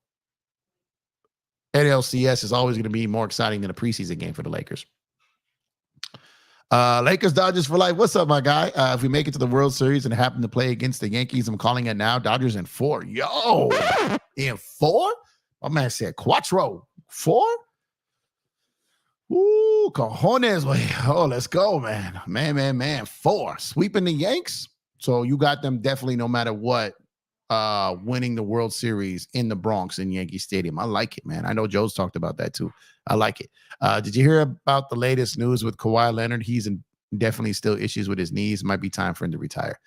NLCS is always going to be more exciting than a preseason game for the Lakers. Lakers Dodgers for life. What's up, my guy? If we make it to the World Series and happen to play against the Yankees, I'm calling it now. Dodgers in 4. Yo, in 4? My man said Quattro. 4? Ooh, cojones. Oh, let's go, man. Man. 4. Sweeping the Yanks. So you got them definitely no matter what, winning the World Series in the Bronx in Yankee Stadium. I like it, man. I know Joe's talked about that too. I like it. Did you hear about the latest news with Kawhi Leonard? He's definitely still issues with his knees. Might be time for him to retire.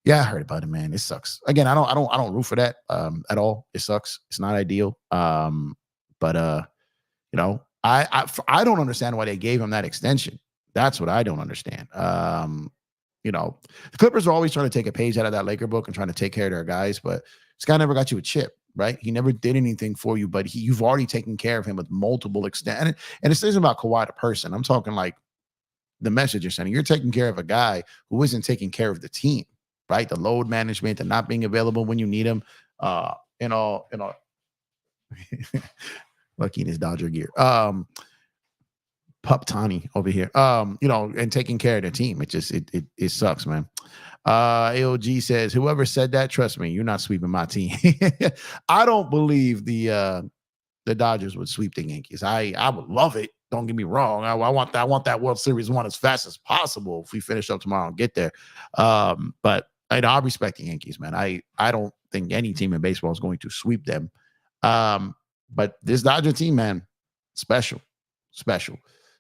Yeah, I heard about it, man. It sucks. Again, I don't root for that at all. It sucks. It's not ideal. But you know, I don't understand why they gave him that extension. That's what I don't understand. You know, the Clippers are always trying to take a page out of that Laker book and trying to take care of their guys, but this guy never got you a chip, right? He never did anything for you, but you've already taken care of him with multiple extent. And it's not about Kawhi the person. I'm talking like the message you're sending. You're taking care of a guy who isn't taking care of the team, right? The load management, the not being available when you need him, lucky in his Dodger gear. Ohtani over here, you know, and taking care of the team. It sucks, man. AOG says, whoever said that, trust me, you're not sweeping my team. I don't believe the Dodgers would sweep the Yankees. I would love it. Don't get me wrong. I want that World Series one as fast as possible. If we finish up tomorrow and get there. But I respect the Yankees, man. I don't think any team in baseball is going to sweep them. But this Dodger team, man, special.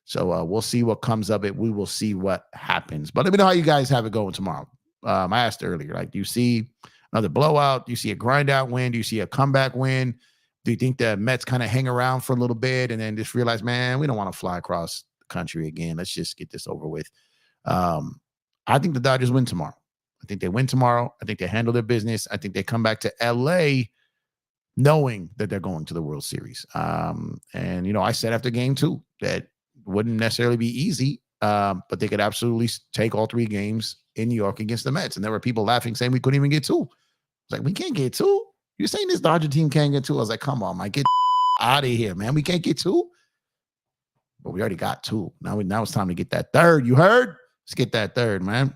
So we'll see what comes of it. We will see what happens. But let me know how you guys have it going tomorrow. I asked earlier, like, do you see another blowout? Do you see a grind out win? Do you see a comeback win? Do you think the Mets kind of hang around for a little bit and then just realize, man, we don't want to fly across the country again. Let's just get this over with. I think the Dodgers win tomorrow. I think they win tomorrow. I think they handle their business. I think they come back to LA knowing that they're going to the World Series. And, you know, I said after game 2 that wouldn't necessarily be easy, but they could absolutely take all 3 games in New York against the Mets. And there were people laughing, saying we couldn't even get 2. It's like, we can't get 2? You're saying this Dodger team can't get 2? I was like, come on, man, get out of here, man. We can't get 2? But we already got 2. Now it's time to get that 3rd. You heard? Let's get that 3rd, man.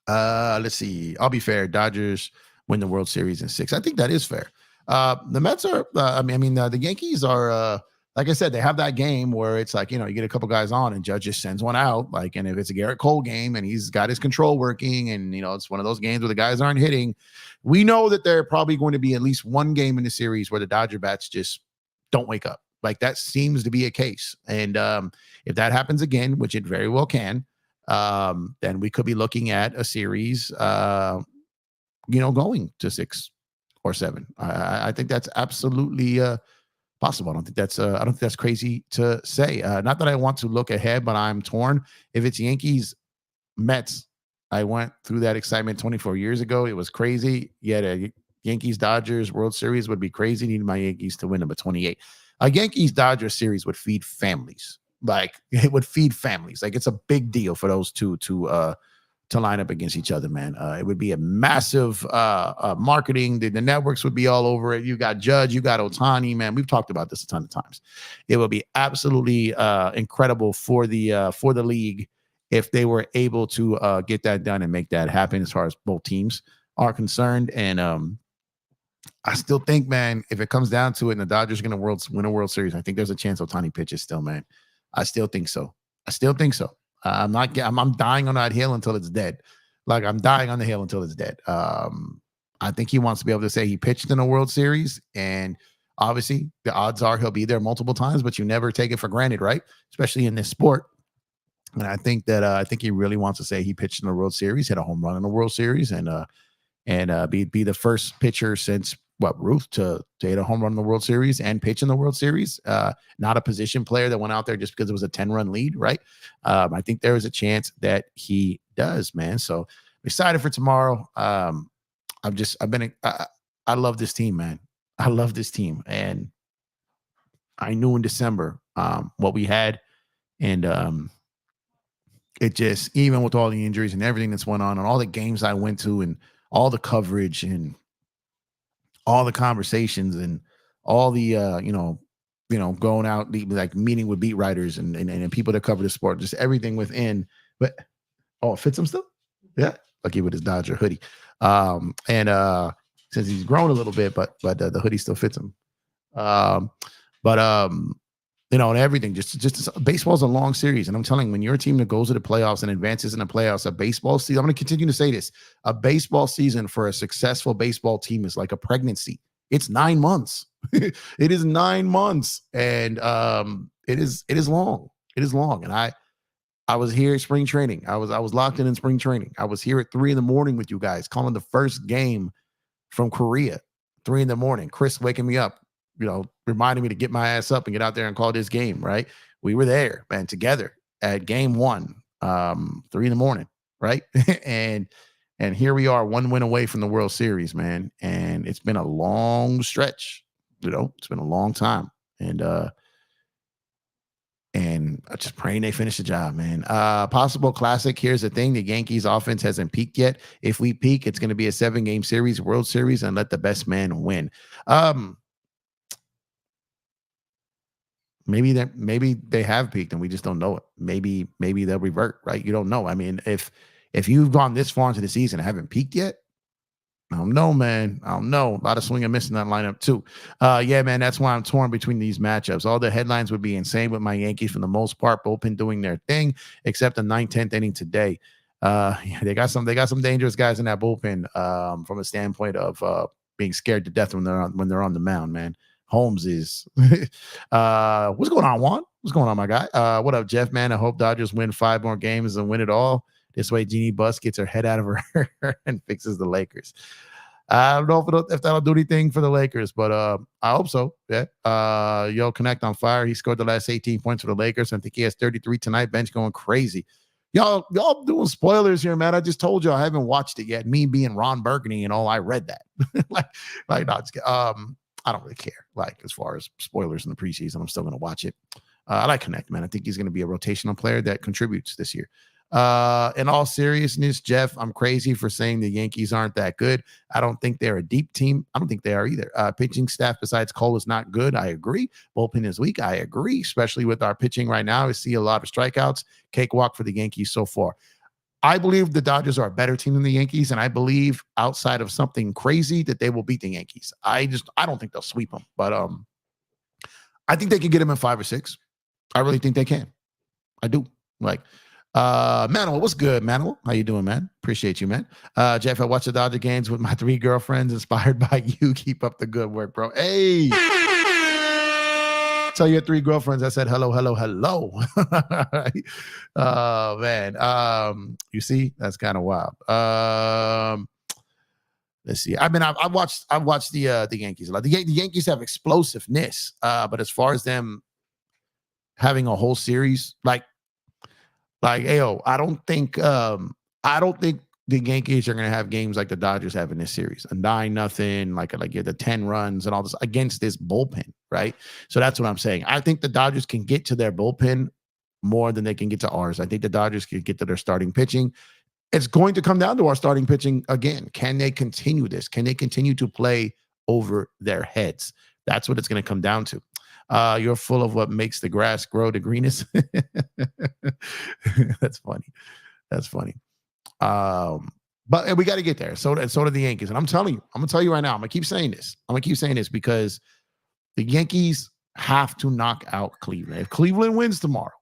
Let's see. I'll be fair. Dodgers win the World Series in 6. I think that is fair. The Mets are, the Yankees are, like I said, they have that game where it's like, you know, you get a couple guys on and Judge just sends one out. Like, and if it's a Garrett Cole game and he's got his control working and, you know, it's one of those games where the guys aren't hitting, we know that there are probably going to be at least one game in the series where the Dodger bats just don't wake up. Like, that seems to be a case. And if that happens again, which it very well can, then we could be looking at a series, you know, going to 6 or 7. I think that's absolutely possible. I don't think that's crazy to say. Not that I want to look ahead, but I'm torn. If it's Yankees, Mets, I went through that excitement 24 years ago. It was crazy. Yet a Yankees Dodgers World Series would be crazy. Need my Yankees to win number 28. A Yankees Dodgers series would feed families. Like, it would feed families. Like, it's a big deal for those two to line up against each other, man. It would be a massive marketing. The networks would be all over it. You got Judge, you got Ohtani, man. We've talked about this a ton of times. It would be absolutely incredible for the league if they were able to get that done and make that happen as far as both teams are concerned. And I still think, man, if it comes down to it and the Dodgers are going to win a World Series, I think there's a chance Ohtani pitches still, man. I still think so. I'm dying on that hill until it's dead. Like, I'm dying on the hill until it's dead. I think he wants to be able to say he pitched in a World Series, and obviously the odds are he'll be there multiple times, but you never take it for granted, right? Especially in this sport. And I think he really wants to say he pitched in a World Series, hit a home run in a World Series, and be the first pitcher since Ruth to hit a home run in the World Series and pitch in the World Series. Not a position player that went out there just because it was a 10-run lead, right? I think there is a chance that he does, man. So I'm excited for tomorrow. I love this team, man. I love this team. And I knew in December what we had. And it just, even with all the injuries and everything that's went on and all the games I went to and all the coverage and all the conversations and all the going out like meeting with beat writers and people that cover the sport, just everything within. But it fits him still. Yeah, lucky with his Dodger hoodie. And since he's grown a little bit, but the hoodie still fits him. And everything. Just baseball's a long series, and I'm telling you, when you're a team that goes to the playoffs and advances in the playoffs, a baseball season. I'm going to continue to say this: a baseball season for a successful baseball team is like a pregnancy. It's 9 months. It is 9 months, and it is long. It is long, and I was here at spring training. I was locked in spring training. I was here at 3 a.m. with you guys, calling the first game from Korea. 3 a.m. Chris waking me up, reminding me to get my ass up and get out there and call this game, right? We were there, man, together at game 1, 3 a.m, right? and here we are, 1 win away from the World Series, man. And it's been a long stretch, it's been a long time. And I'm just praying they finish the job, man. Possible classic. Here's the thing. The Yankees offense hasn't peaked yet. If we peak, it's going to be a 7-game series, World Series, and let the best man win. Maybe they have peaked and we just don't know it. Maybe they'll revert, right? You don't know. I mean, if you've gone this far into the season and haven't peaked yet, I don't know, man. I don't know. A lot of swing and miss in that lineup too. Yeah, man, that's why I'm torn between these matchups. All the headlines would be insane with my Yankees for the most part. Bullpen doing their thing, except the 9th, 10th inning today. Yeah, they got some dangerous guys in that bullpen from a standpoint of being scared to death when they're on the mound, man. Holmes is what's going on, Juan? What's going on, my guy? What up, Jeff, man? I hope Dodgers win 5 more games and win it all. This way, Jeannie Buss gets her head out of her and fixes the Lakers. I don't know if that'll do anything for the Lakers, but I hope so. Yeah. Knecht on fire. He scored the last 18 points for the Lakers. I think he has 33 tonight. Bench going crazy. Y'all doing spoilers here, man. I just told you I haven't watched it yet. Me being Ron Burgundy and all, I read that. I don't really care. Like, as far as spoilers in the preseason, I'm still going to watch it. I like Knecht, man. I think he's going to be a rotational player that contributes this year. In all seriousness, Jeff, I'm crazy for saying the Yankees aren't that good. I don't think they're a deep team. I don't think they are either. Pitching staff besides Cole is not good. I agree. Bullpen is weak. I agree, especially with our pitching right now. I see a lot of strikeouts. Cakewalk for the Yankees so far. I believe the Dodgers are a better team than the Yankees, and I believe outside of something crazy that they will beat the Yankees. I don't think they'll sweep them, but I think they can get them in 5 or 6. I really think they can. I do. Manuel, what's good, Manuel? How you doing, man? Appreciate you, man. Jeff, I watch the Dodger games with my 3 girlfriends, inspired by you. Keep up the good work, bro. Hey, tell your 3 girlfriends I said hello, hello, hello. Oh man. You see, that's kind of wild. Let's see. I mean, I've watched the Yankees a lot. The Yankees have explosiveness, but as far as them having a whole series, I don't think the Yankees are going to have games like the Dodgers have in this series, a 9-0, like the 10 runs and all this against this bullpen, right? So that's what I'm saying. I think the Dodgers can get to their bullpen more than they can get to ours. I think the Dodgers can get to their starting pitching. It's going to come down to our starting pitching again. Can they continue this? Can they continue to play over their heads? That's what it's going to come down to. You're full of what makes the grass grow the greenest. That's funny. But we got to get there. So do the Yankees. And I'm going to tell you right now, I'm going to keep saying this because the Yankees have to knock out Cleveland. If Cleveland wins tomorrow,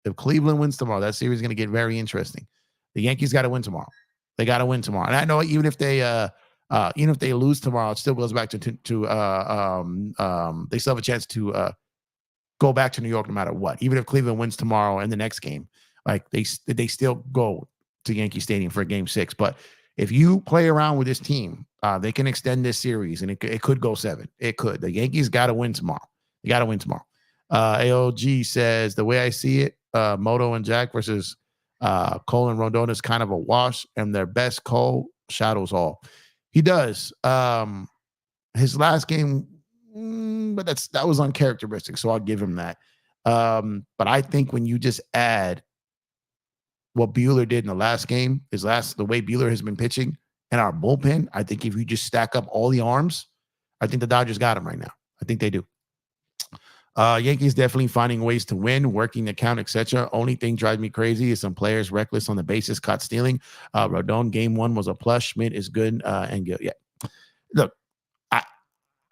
that series is going to get very interesting. The Yankees got to win tomorrow. They got to win tomorrow. And I know even if they lose tomorrow, it still goes back to they still have a chance to go back to New York no matter what. Even if Cleveland wins tomorrow and the next game, they still go to Yankee Stadium for Game 6. But if you play around with this team, they can extend this series and it could go 7. It could. The Yankees got to win tomorrow. You got to win tomorrow. AOG says, the way I see it, Moto and Jack versus Cole and Rondon is kind of a wash, and their best Cole shadows all. He does. His last game, but that was uncharacteristic, so I'll give him that. But I think when you just add what Buehler did in the last game, the way Buehler has been pitching, and our bullpen, I think if you just stack up all the arms, I think the Dodgers got him right now. I think they do. Yankees definitely finding ways to win, working the count, etc. Only thing drives me crazy is some players reckless on the bases, caught stealing. Rodon, game 1 was a plus. Schmidt is good and good. Yeah. Look,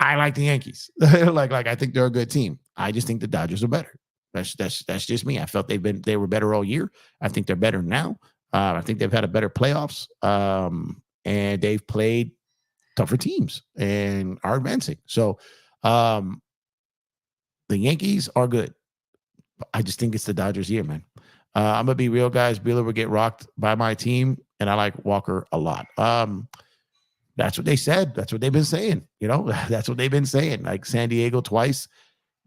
I like the Yankees. like I think they're a good team. I just think the Dodgers are better. That's just me. I felt they were better all year. I think they're better now. I think they've had a better playoffs. And they've played tougher teams and are advancing. So the Yankees are good. I just think it's the Dodgers' year, man. I'm gonna be real, guys. Buehler will get rocked by my team, and I like Walker a lot. That's what they said. That's what they've been saying. You know, that's what they've been saying. Like San Diego twice,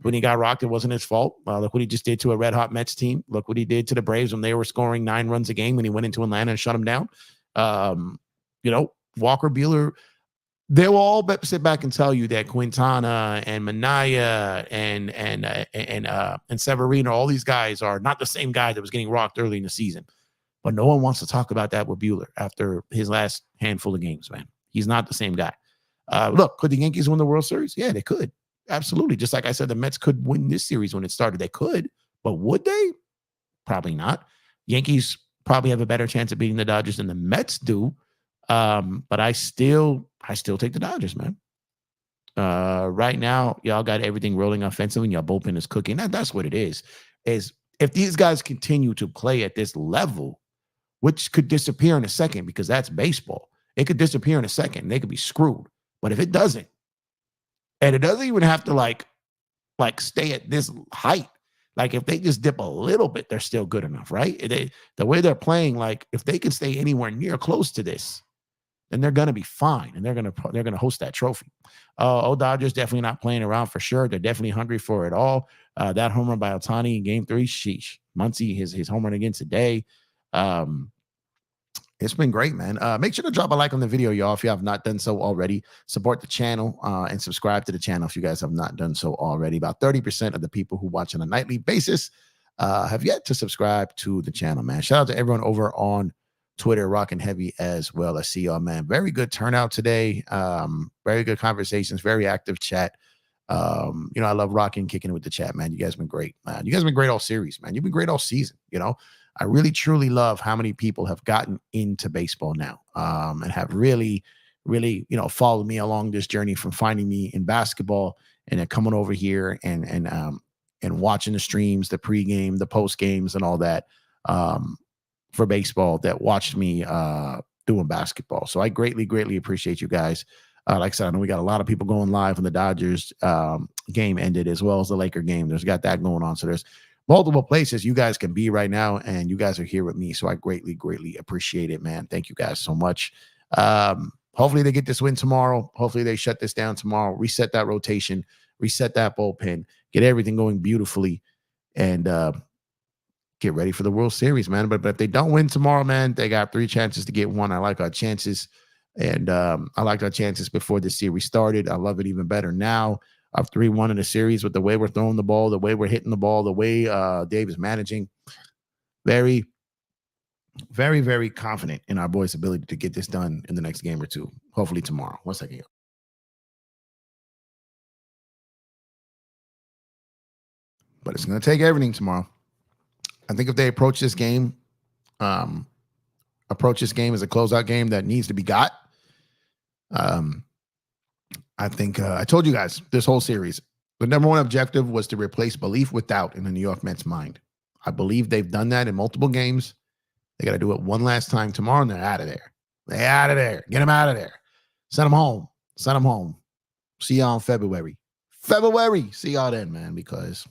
when he got rocked, it wasn't his fault. Look what he just did to a red hot Mets team. Look what he did to the Braves when they were scoring 9 runs a game when he went into Atlanta and shut them down. You know, Walker, Buehler, they will all sit back and tell you that Quintana and Minaya and Severino, all these guys are not the same guy that was getting rocked early in the season. But no one wants to talk about that with Buehler after his last handful of games, man. He's not the same guy. Look, could the Yankees win the World Series? Yeah, they could. Absolutely. Just like I said, the Mets could win this series when it started. They could. But would they? Probably not. Yankees probably have a better chance of beating the Dodgers than the Mets do. But I still take the Dodgers, man. Right now, y'all got everything rolling offensively and your bullpen is cooking. That's what it is if these guys continue to play at this level, which could disappear in a second because that's baseball. It could disappear in a second and they could be screwed. But if it doesn't, and it doesn't even have to like stay at this height, like if they just dip a little bit, they're still good enough, right? The way they're playing, like if they can stay anywhere near close to this, then they're gonna be fine, and they're gonna host that trophy. Dodgers definitely not playing around for sure. They're definitely hungry for it all. That home run by Ohtani in Game 3, sheesh. Muncy, his home run again today. It's been great, man. Make sure to drop a like on the video, y'all, if you have not done so already. Support the channel and subscribe to the channel if you guys have not done so already. About 30% of the people who watch on a nightly basis have yet to subscribe to the channel, man. Shout out to everyone over on Twitter, rocking heavy as well. I see y'all, man. Very good turnout today. Very good conversations, very active chat. I love rocking, kicking it with the chat, man. You guys been great, man. You guys been great all series, man. You've been great all season, I really, truly love how many people have gotten into baseball now and have really, really, followed me along this journey from finding me in basketball and then coming over here and watching the streams, the pregame, the post games, and all that for baseball that watched me doing basketball. So I greatly, greatly appreciate you guys. Like I said, I know we got a lot of people going live when the Dodgers game ended, as well as the Laker game. There's got that going on. So there's multiple places you guys can be right now, and you guys are here with me. So I greatly, greatly appreciate it, man. Thank you guys so much. Hopefully they get this win tomorrow. Hopefully they shut this down tomorrow, reset that rotation, reset that bullpen, get everything going beautifully, and get ready for the World Series, man. But if they don't win tomorrow, man, they got 3 chances to get one. I like our chances, and I liked our chances before the series started. I love it even better now. Of 3-1 in the series with the way we're throwing the ball, the way we're hitting the ball, the way Dave is managing. Very, very, very confident in our boys' ability to get this done in the next game or two. Hopefully tomorrow. 1 second. But it's going to take everything tomorrow. I think if they approach this game as a closeout game that needs to be got, I think I told you guys this whole series, the number one objective was to replace belief with doubt in the New York Mets mind. I believe they've done that in multiple games. They got to do it one last time tomorrow, and they're out of there. They're out of there. Get them out of there. Send them home. Send them home. See y'all in February. See y'all then, man, because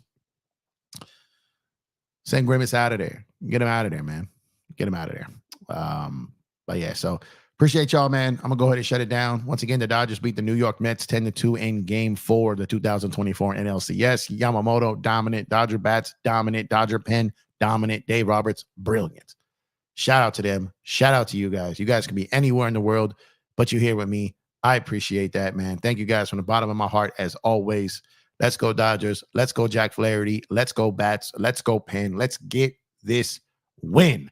send Grimace out of there. Get him out of there, man. Get him out of there. But yeah, so appreciate y'all, man. I'm going to go ahead and shut it down. Once again, the Dodgers beat the New York Mets 10-2 in Game 4 of the 2024 NLCS. Yamamoto, dominant. Dodger bats, dominant. Dodger pen, dominant. Dave Roberts, brilliant. Shout out to them. Shout out to you guys. You guys can be anywhere in the world, but you're here with me. I appreciate that, man. Thank you guys from the bottom of my heart, as always. Let's go Dodgers. Let's go Jack Flaherty. Let's go Bats. Let's go Penn. Let's get this win.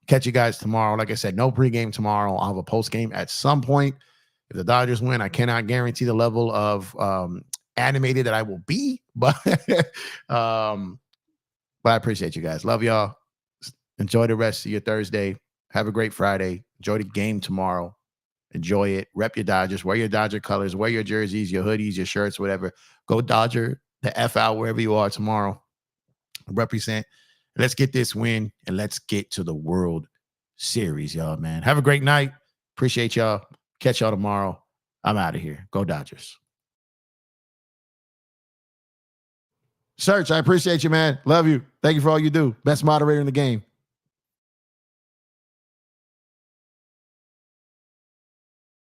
Catch you guys tomorrow. Like I said, no pregame tomorrow. I'll have a postgame at some point. If the Dodgers win, I cannot guarantee the level of animated that I will be, but I appreciate you guys. Love y'all. Enjoy the rest of your Thursday. Have a great Friday. Enjoy the game tomorrow. Enjoy it. Rep your Dodgers. Wear your Dodger colors. Wear your jerseys, your hoodies, your shirts, whatever. Go Dodger the F out wherever you are tomorrow. Represent. Let's get this win, and let's get to the World Series, y'all, man. Have a great night. Appreciate y'all. Catch y'all tomorrow. I'm out of here. Go Dodgers. Search, I appreciate you, man. Love you. Thank you for all you do. Best moderator in the game.